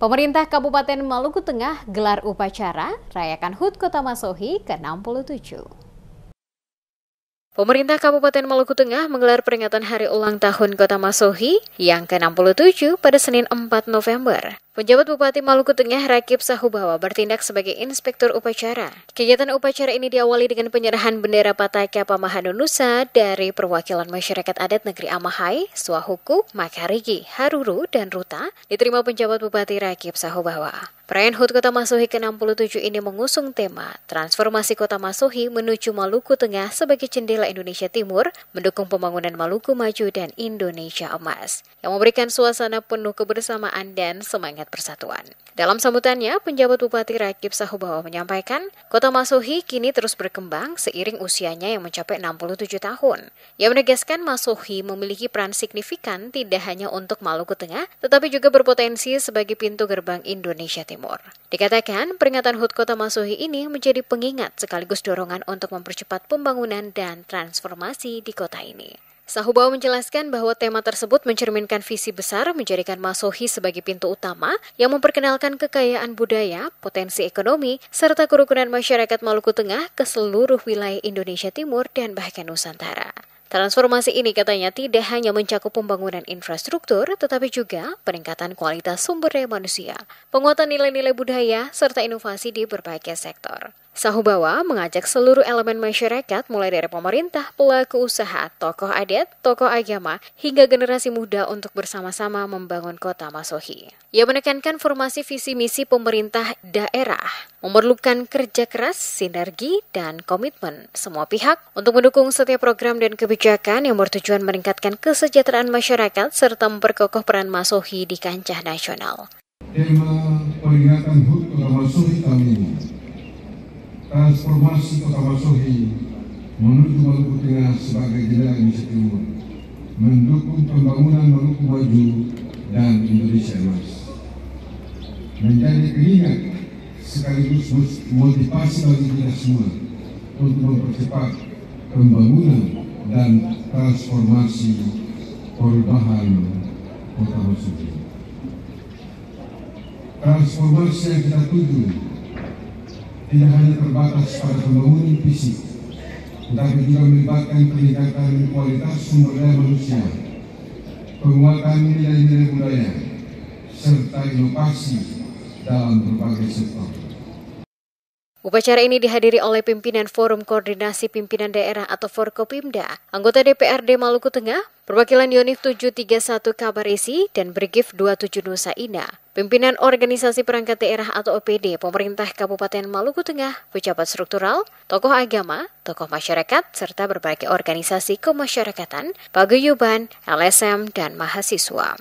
Pemerintah Kabupaten Maluku Tengah gelar upacara rayakan HUT Kota Masohi ke-67. Pemerintah Kabupaten Maluku Tengah menggelar peringatan Hari Ulang Tahun Kota Masohi yang ke-67 pada Senin 4 November. Penjabat Bupati Maluku Tengah Rakib Sahubawa bertindak sebagai inspektur upacara. Kegiatan upacara ini diawali dengan penyerahan bendera Pataka Pamahanon Nusa dari perwakilan masyarakat adat negeri Amahai, Swahuku, Makarigi, Haruru, dan Ruta, diterima penjabat Bupati Rakib Sahubawa. Perayaan HUT Kota Masohi ke-67 ini mengusung tema Transformasi Kota Masohi menuju Maluku Tengah sebagai jendela Indonesia Timur, mendukung pembangunan Maluku Maju dan Indonesia Emas, yang memberikan suasana penuh kebersamaan dan semangat persatuan. Dalam sambutannya, penjabat Bupati Rakib Sahubawa menyampaikan, Kota Masohi kini terus berkembang seiring usianya yang mencapai 67 tahun. Ia menegaskan Masohi memiliki peran signifikan tidak hanya untuk Maluku Tengah, tetapi juga berpotensi sebagai pintu gerbang Indonesia Timur. Dikatakan, peringatan HUT Kota Masohi ini menjadi pengingat sekaligus dorongan untuk mempercepat pembangunan dan transformasi di kota ini. Sahubawa menjelaskan bahwa tema tersebut mencerminkan visi besar menjadikan Masohi sebagai pintu utama yang memperkenalkan kekayaan budaya, potensi ekonomi, serta kerukunan masyarakat Maluku Tengah ke seluruh wilayah Indonesia Timur dan bahkan Nusantara. Transformasi ini katanya tidak hanya mencakup pembangunan infrastruktur, tetapi juga peningkatan kualitas sumber daya manusia, penguatan nilai-nilai budaya, serta inovasi di berbagai sektor. Sahubawa mengajak seluruh elemen masyarakat mulai dari pemerintah, pelaku usaha, tokoh adat, tokoh agama, hingga generasi muda untuk bersama-sama membangun Kota Masohi. Ia menekankan formasi visi misi pemerintah daerah memerlukan kerja keras, sinergi, dan komitmen semua pihak untuk mendukung setiap program dan kebijakan yang bertujuan meningkatkan kesejahteraan masyarakat serta memperkokoh peran Masohi di kancah nasional. Tema peringatan HUT Kota Masohi tahun ini, transformasi Kota Masohi menuju Maluku Tengah sebagai jendela Indonesia Timur, mendukung pembangunan Maluku Maju dan Indonesia Emas, menjadi pengingat sekaligus motivasi bagi kita semua untuk mempercepat pembangunan dan transformasi perubahan Kota Masohi. Transformasi yang kita tuju tidak hanya terbatas pada pembangunan fisik, tetapi juga melibatkan peningkatan kualitas sumber daya manusia, penguatan nilai-nilai budaya, serta inovasi dalam berbagai sektor. Upacara ini dihadiri oleh pimpinan Forum Koordinasi Pimpinan Daerah atau Forkopimda, anggota DPRD Maluku Tengah, perwakilan Yonif 731 Kabarisi, dan Brigif 27 Nusa Indah, pimpinan Organisasi Perangkat Daerah atau OPD Pemerintah Kabupaten Maluku Tengah, pejabat struktural, tokoh agama, tokoh masyarakat, serta berbagai organisasi kemasyarakatan, paguyuban, LSM, dan mahasiswa.